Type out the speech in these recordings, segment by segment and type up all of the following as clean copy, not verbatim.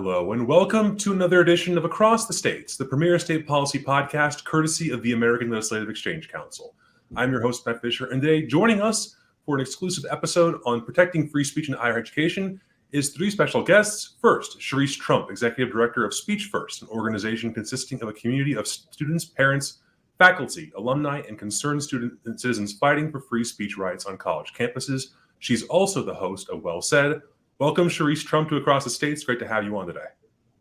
Hello, and welcome to another edition of Across the States, the premier state policy podcast courtesy of the American Legislative Exchange Council. I'm your host, Matt Fisher, and today joining us for an exclusive episode on protecting free speech in higher education is three special guests. First, Cherise Trump, Executive Director of Speech First, an organization consisting of a community of students, parents, faculty, alumni, and concerned students and citizens fighting for free speech rights on college campuses. She's also the host of Well Said. Welcome, Cherise Trump, to Across the States. Great to have you on today.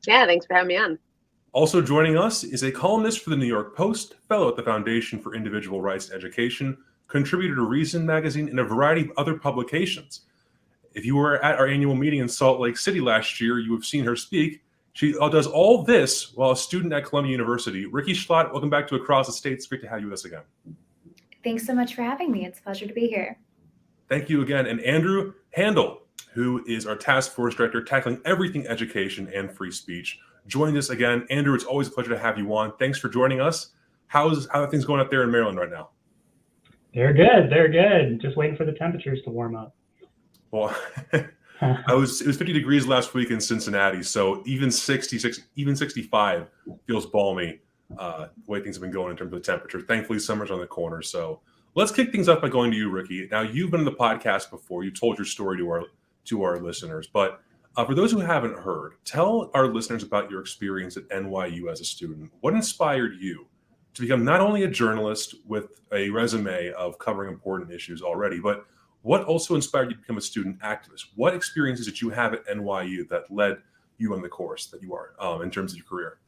Yeah, thanks for having me on. Also joining us is a columnist for the New York Post, fellow at the Foundation for Individual Rights and Education, contributor to Reason magazine, and a variety of other publications. If you were at our annual meeting in Salt Lake City last year, you have seen her speak. She does all this while a student at Columbia University. Rikki Schlott, welcome back to Across the States. Great to have you with us again. Thanks so much for having me. It's a pleasure to be here. Thank you again. And Andrew Handel, who is our task force director tackling everything education and free speech, joined us again. Andrew, it's always a pleasure to have you on. Thanks for joining us. How are things going up there in Maryland right now? They're good. They're good. Just waiting for the temperatures to warm up. Well, it was 50 degrees last week in Cincinnati, so even 66, even 65 feels balmy. The way things have been going in terms of the temperature. Thankfully, summer's on the corner. So let's kick things off by going to you, Rikki. Now, you've been on the podcast before. You told your story to our listeners, but for those who haven't heard, tell our listeners about your experience at NYU as a student. What inspired you to become not only a journalist with a resume of covering important issues already, but what also inspired you to become a student activist? What experiences did you have at NYU that led you on the course that you are in terms of your career?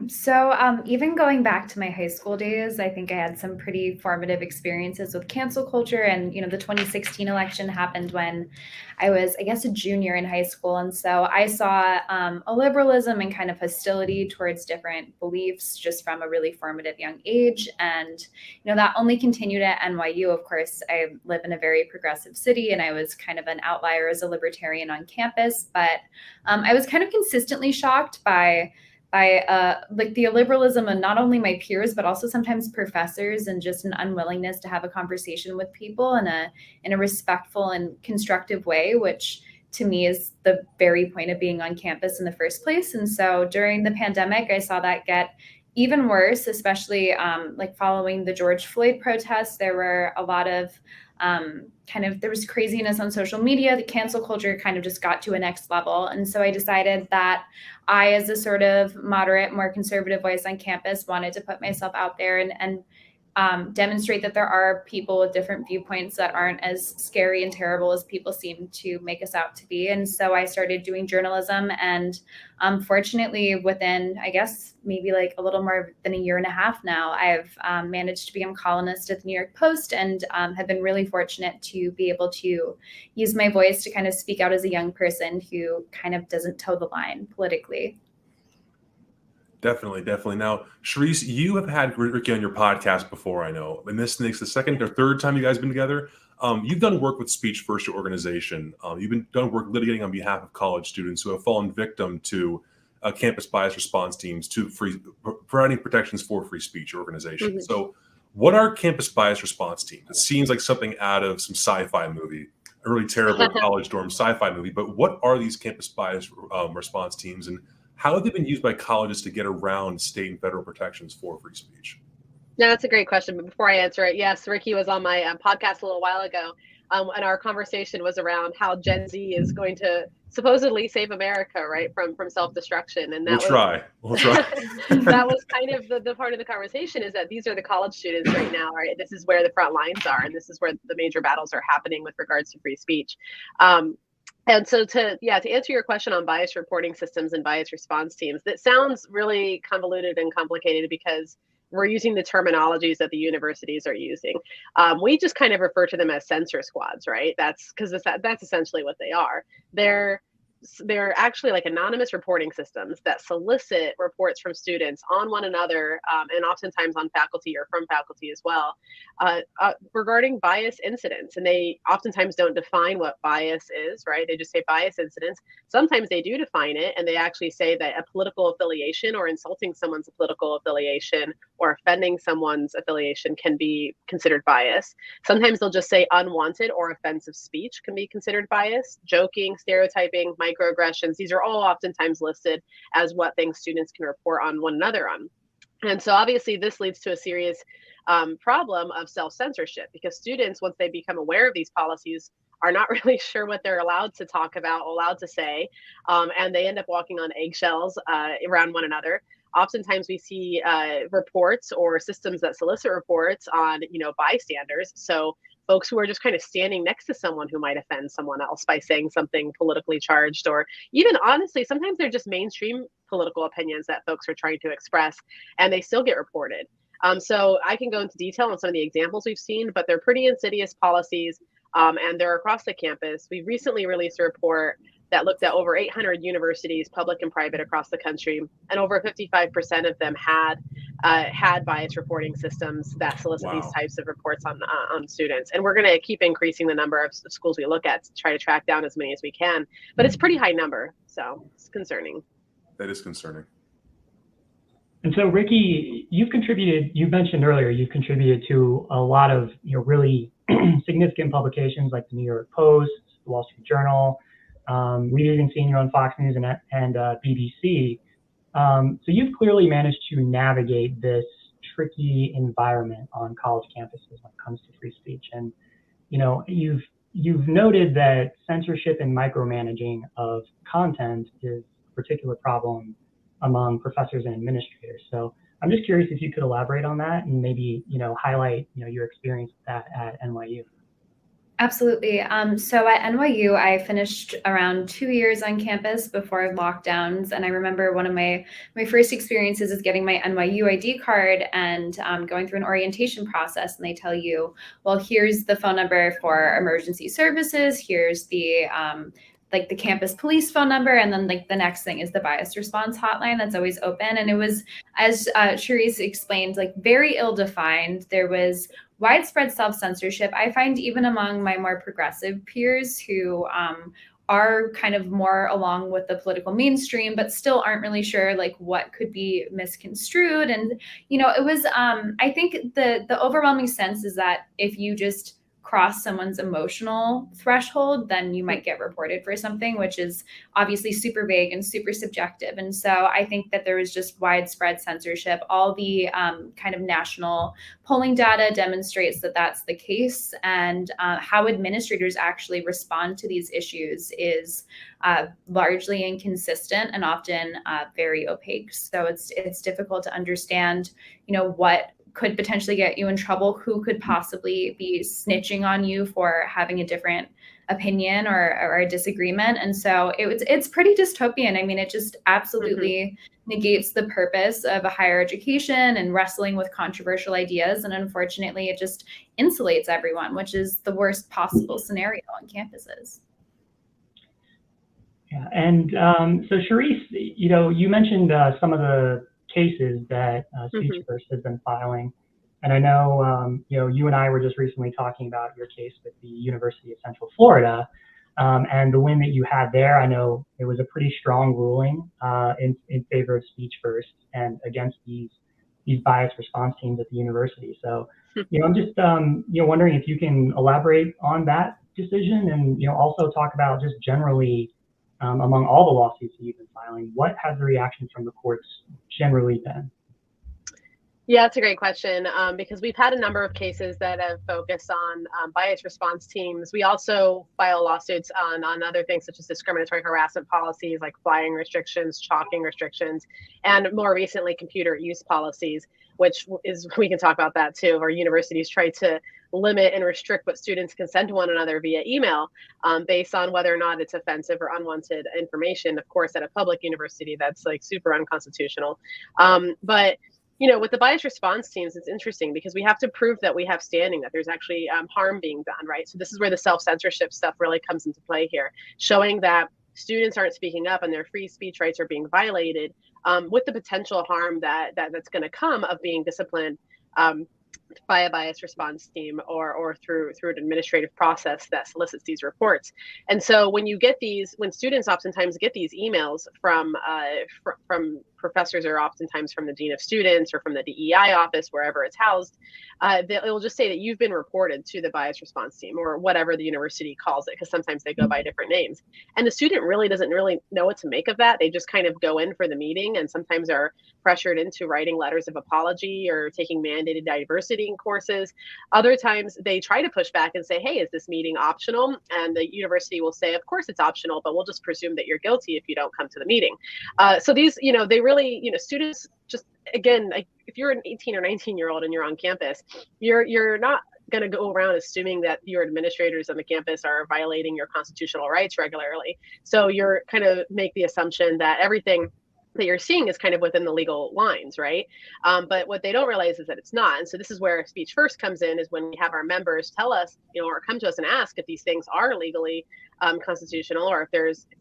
So even going back to my high school days, I think I had some pretty formative experiences with cancel culture. And, the 2016 election happened when I was, I guess, a junior in high school. And so I saw a liberalism and kind of hostility towards different beliefs just from a really formative young age. And, that only continued at NYU. Of course, I live in a very progressive city and I was kind of an outlier as a libertarian on campus. But I was kind of consistently shocked by the illiberalism of not only my peers, but also sometimes professors, and just an unwillingness to have a conversation with people in a respectful and constructive way, which to me is the very point of being on campus in the first place. And so during the pandemic, I saw that get even worse, especially following the George Floyd protests. There were a lot of there was craziness on social media. The cancel culture kind of just got to a next level. And so I decided that I, as a sort of moderate, more conservative voice on campus, wanted to put myself out there and demonstrate that there are people with different viewpoints that aren't as scary and terrible as people seem to make us out to be. And so I started doing journalism, and fortunately within, I guess, maybe like a little more than a year and a half now, I've managed to become columnist at the New York Post, and have been really fortunate to be able to use my voice to kind of speak out as a young person who kind of doesn't toe the line politically. Definitely. Now, Cherise, you have had Rikki on your podcast before, I know, and this makes the second or third time you guys have been together. You've done work with Speech First, your organization. You've done work litigating on behalf of college students who have fallen victim to campus bias response teams to providing protections for free speech organization. Mm-hmm. So what are campus bias response teams? It seems like something out of some sci-fi movie, a really terrible college dorm sci-fi movie, but what are these campus bias response teams, and how have they been used by colleges to get around state and federal protections for free speech? No, that's a great question. But before I answer it, yes, Rikki was on my podcast a little while ago, and our conversation was around how Gen Z is going to supposedly save America, right, from self-destruction. And we'll try. That was kind of the part of the conversation, is that these are the college students right now, right? This is where the front lines are, and this is where the major battles are happening with regards to free speech. And so to answer your question on bias reporting systems and bias response teams, that sounds really convoluted and complicated because we're using the terminologies that the universities are using. We just kind of refer to them as censor squads, right? That's because that's essentially what they are. They're actually like anonymous reporting systems that solicit reports from students on one another, and oftentimes on faculty or from faculty as well, regarding bias incidents. And they oftentimes don't define what bias is, right? They just say bias incidents. Sometimes they do define it, and they actually say that a political affiliation or insulting someone's political affiliation or offending someone's affiliation can be considered bias. Sometimes they'll just say unwanted or offensive speech can be considered bias. Joking, stereotyping, microaggressions. These are all oftentimes listed as what things students can report on one another on. And so obviously this leads to a serious problem of self-censorship, because students, once they become aware of these policies, are not really sure what they're allowed to talk about, allowed to say, and they end up walking on eggshells around one another. Oftentimes we see reports or systems that solicit reports on, bystanders. So folks who are just kind of standing next to someone who might offend someone else by saying something politically charged, or even honestly, sometimes they're just mainstream political opinions that folks are trying to express, and they still get reported. So I can go into detail on some of the examples we've seen, but they're pretty insidious policies, and they're across the campus. We recently released a report that looked at over 800 universities, public and private, across the country, and over 55% of them had bias reporting systems that solicit these types of reports on students. And we're going to keep increasing the number of schools we look at to try to track down as many as we can. But it's a pretty high number, so it's concerning. That is concerning. And so, Rikki, you mentioned earlier, you've contributed to a lot of really significant publications like the New York Post, the Wall Street Journal. We've even seen you on Fox News and BBC. So you've clearly managed to navigate this tricky environment on college campuses when it comes to free speech. And you've noted that censorship and micromanaging of content is a particular problem among professors and administrators. So I'm just curious if you could elaborate on that and maybe highlight your experience with that at NYU. Absolutely. So at NYU, I finished around 2 years on campus before lockdowns. And I remember one of my first experiences is getting my NYU ID card and going through an orientation process. And they tell you, well, here's the phone number for emergency services. Here's the the campus police phone number. And then the next thing is the bias response hotline that's always open. And it was, as Cherise explained, very ill-defined. There was widespread self-censorship. I find even among my more progressive peers who are kind of more along with the political mainstream, but still aren't really sure what could be misconstrued. And, it was, I think the overwhelming sense is that if you just cross someone's emotional threshold, then you might get reported for something, which is obviously super vague and super subjective. And so I think that there was just widespread censorship. All the kind of national polling data demonstrates that that's the case. And how administrators actually respond to these issues is largely inconsistent and often very opaque. So it's difficult to understand, what could potentially get you in trouble, who could possibly be snitching on you for having a different opinion or a disagreement. And so it's pretty dystopian. I mean, it just absolutely negates the purpose of a higher education and wrestling with controversial ideas. And unfortunately, it just insulates everyone, which is the worst possible scenario on campuses. Yeah, and so Cherise, you mentioned some of the cases that Speech First has been filing, and I know you and I were just recently talking about your case with the University of Central Florida, and the win that you had there. I know it was a pretty strong ruling in favor of Speech First and against these bias response teams at the university. So I'm just wondering if you can elaborate on that decision and also talk about just generally. Among all the lawsuits that you've been filing, what has the reaction from the courts generally been? Yeah, it's a great question, because we've had a number of cases that have focused on bias response teams. We also file lawsuits on other things such as discriminatory harassment policies like flying restrictions, chalking restrictions, and more recently computer use policies, which is, we can talk about that too, where universities try to limit and restrict what students can send to one another via email based on whether or not it's offensive or unwanted information. Of course, at a public university, that's super unconstitutional. But with the bias response teams, it's interesting because we have to prove that we have standing, that there's actually harm being done, right? So this is where the self-censorship stuff really comes into play here, showing that students aren't speaking up and their free speech rights are being violated, with the potential harm that's going to come of being disciplined by a bias response team or through an administrative process that solicits these reports. And so when students oftentimes get these emails from professors are oftentimes from the dean of students or from the DEI office, wherever it's housed, it'll just say that you've been reported to the bias response team or whatever the university calls it, because sometimes they go by different names. And the student really doesn't really know what to make of that. They just kind of go in for the meeting and sometimes are pressured into writing letters of apology or taking mandated diversity courses. Other times they try to push back and say, hey, is this meeting optional? And the university will say, of course it's optional, but we'll just presume that you're guilty if you don't come to the meeting. So these, they really, students just, again, like if you're an 18 or 19-year-old and you're on campus, you're not going to go around assuming that your administrators on the campus are violating your constitutional rights regularly. So you're kind of make the assumption that everything that you're seeing is kind of within the legal lines, right? But what they don't realize is that it's not. And so this is where Speech First comes in, is when we have our members tell us, or come to us and ask if these things are legally constitutional, or if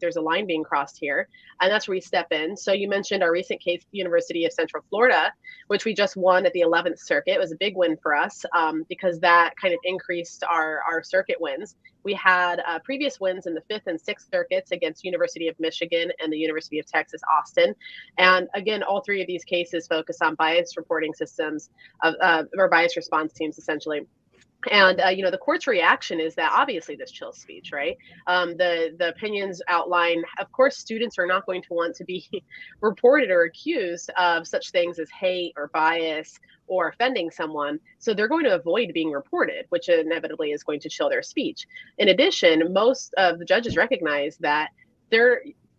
there's a line being crossed here. And that's where we step in. So you mentioned our recent case, University of Central Florida, which we just won at the 11th Circuit. It was a big win for us because that kind of increased our circuit wins. We had previous wins in the 5th and 6th circuits against University of Michigan and the University of Texas, Austin. And again, all three of these cases focus on bias reporting systems or bias response teams, essentially. And, the court's reaction is that obviously this chills speech, right? The opinions outline, of course, students are not going to want to be reported or accused of such things as hate or bias or offending someone. So they're going to avoid being reported, which inevitably is going to chill their speech. In addition, most of the judges recognize that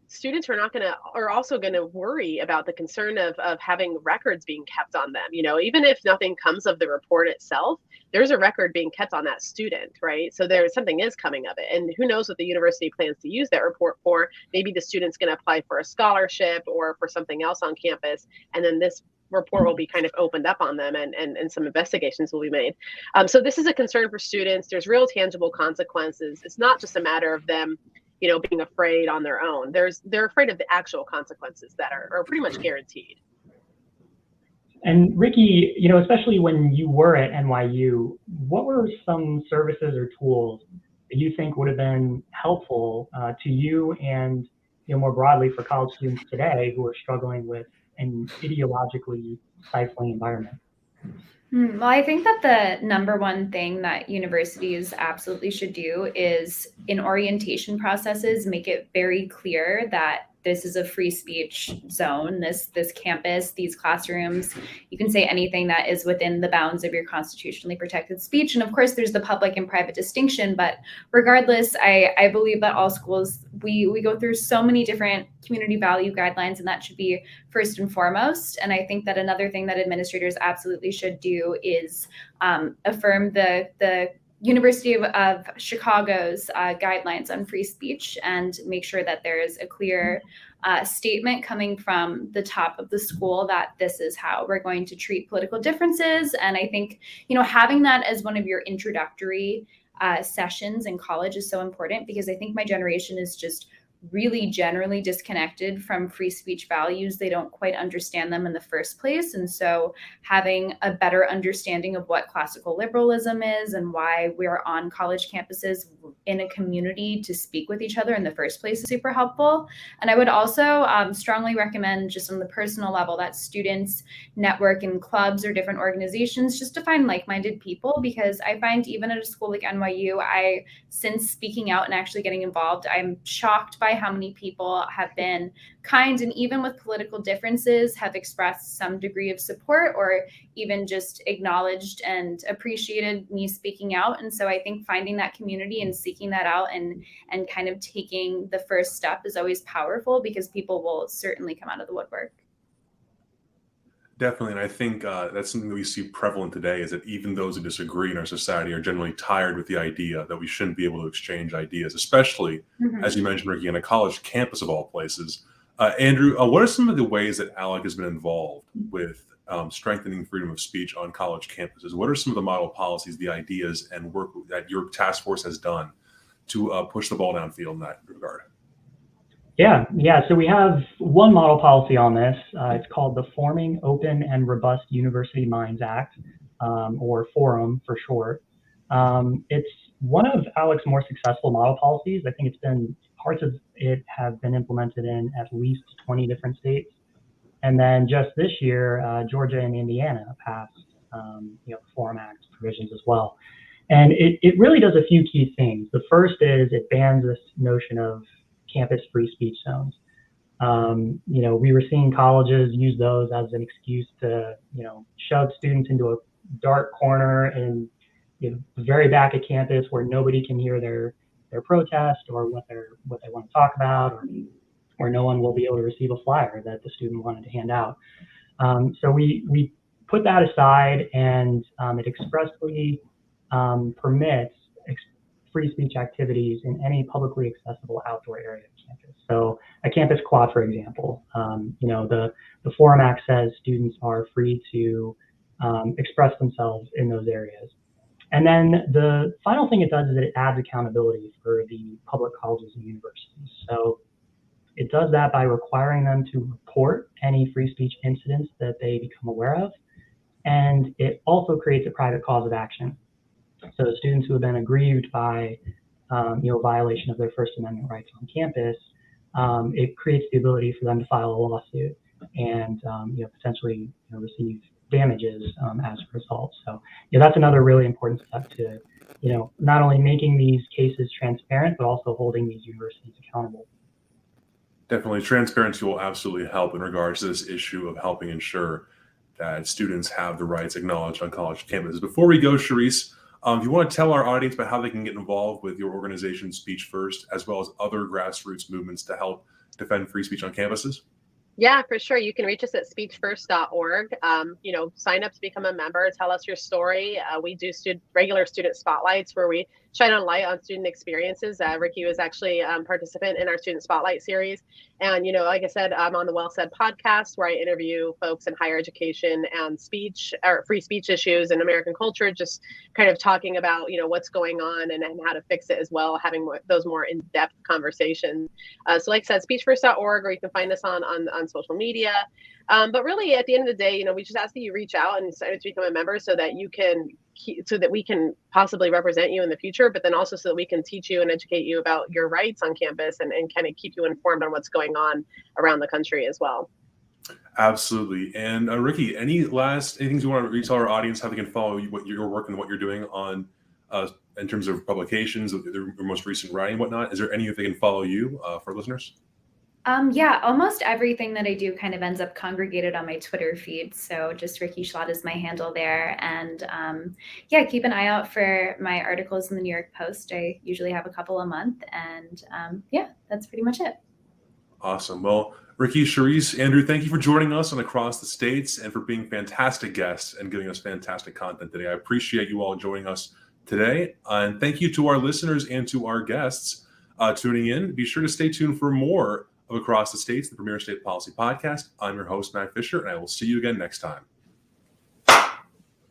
students are also going to worry about the concern of having records being kept on them. Even if nothing comes of the report itself, there's a record being kept on that student, right? So something is coming of it. And who knows what the university plans to use that report for. Maybe the student's going to apply for a scholarship or for something else on campus. And then this report will be kind of opened up on them and some investigations will be made. So this is a concern for students. There's real tangible consequences. It's not just a matter of them being afraid on their own. They're afraid of the actual consequences that are pretty much guaranteed. And Rikki, especially when you were at NYU, what were some services or tools that you think would have been helpful to you and more broadly for college students today who are struggling with an ideologically stifling environment? Well, I think that the number one thing that universities absolutely should do is in orientation processes, make it very clear that this is a free speech zone, this campus, these classrooms. You can say anything that is within the bounds of your constitutionally protected speech. And of course, there's the public and private distinction. But regardless, I believe that all schools, we go through so many different community value guidelines, and that should be first and foremost. And I think that another thing that administrators absolutely should do is affirm the University of Chicago's guidelines on free speech and make sure that there is a clear statement coming from the top of the school that this is how we're going to treat political differences. And I think, having that as one of your introductory sessions in college is so important, because I think my generation is just really generally disconnected from free speech values. They don't quite understand them in the first place. And so having a better understanding of what classical liberalism is and why we're on college campuses in a community to speak with each other in the first place is super helpful. And I would also strongly recommend, just on the personal level, that students network in clubs or different organizations just to find like-minded people, because I find even at a school like NYU, since speaking out and actually getting involved, I'm shocked by how many people have been kind and even with political differences have expressed some degree of support or even just acknowledged and appreciated me speaking out. And so I think finding that community and seeking that out and kind of taking the first step is always powerful, because people will certainly come out of the woodwork. Definitely. And I think that's something that we see prevalent today, is that even those who disagree in our society are generally tired with the idea that we shouldn't be able to exchange ideas, especially, as you mentioned, Rikki, on a college campus of all places. Andrew, what are some of the ways that ALEC has been involved with strengthening freedom of speech on college campuses? What are some of the model policies, the ideas, and work that your task force has done to push the ball downfield in that regard? Yeah. So we have one model policy on this. It's called the Forming Open and Robust University Minds Act, or Forum for short. It's one of ALEC's more successful model policies. I think parts of it have been implemented in at least 20 different states. And then just this year, Georgia and Indiana passed, the Forum Act provisions as well. And it really does a few key things. The first is it bans this notion of campus free speech zones. We were seeing colleges use those as an excuse to, shove students into a dark corner in the very back of campus where nobody can hear their protest or what they want to talk about, or no one will be able to receive a flyer that the student wanted to hand out. So we put that aside, and it expressly permits free speech activities in any publicly accessible outdoor area of campus. So a campus quad, for example, the Forum Act says students are free to express themselves in those areas. And then the final thing it does is it adds accountability for the public colleges and universities. So it does that by requiring them to report any free speech incidents that they become aware of. And it also creates a private cause of action. So students who have been aggrieved by, violation of their First Amendment rights on campus, it creates the ability for them to file a lawsuit and, potentially receive damages as a result. So, that's another really important step to, not only making these cases transparent, but also holding these universities accountable. Definitely, transparency will absolutely help in regards to this issue of helping ensure that students have the rights acknowledged on college campuses. Before we go, Cherise, if you want to tell our audience about how they can get involved with your organization, Speech First, as well as other grassroots movements to help defend free speech on campuses. Yeah, for sure. You can reach us at speechfirst.org. Sign up to become a member, tell us your story. We do regular student spotlights where we shine a light on student experiences. Rikki was actually a participant in our student spotlight series. And, like I said, I'm on the Well Said podcast where I interview folks in higher education and speech or free speech issues and American culture, just kind of talking about, what's going on and how to fix it as well, having those more in-depth conversations. So like I said, speechfirst.org, or you can find us on social media. But really, at the end of the day, we just ask that you reach out and sign up to become a member so that we can possibly represent you in the future, but then also so that we can teach you and educate you about your rights on campus and kind of keep you informed on what's going on around the country as well. Absolutely. And Rikki, any things you want to tell our audience how they can follow what your work and what you're doing on in terms of publications, your most recent writing and whatnot? Is there any they can follow you for listeners? Almost everything that I do kind of ends up congregated on my Twitter feed. So just Rikki Schlott is my handle there. And keep an eye out for my articles in the New York Post. I usually have a couple a month. And that's pretty much it. Awesome. Well, Rikki, Cherise, Andrew, thank you for joining us on Across the States and for being fantastic guests and giving us fantastic content today. I appreciate you all joining us today. And thank you to our listeners and to our guests tuning in. Be sure to stay tuned for more of Across the States, the premier state policy podcast. I'm your host, Matt Fisher, and I will see you again next time.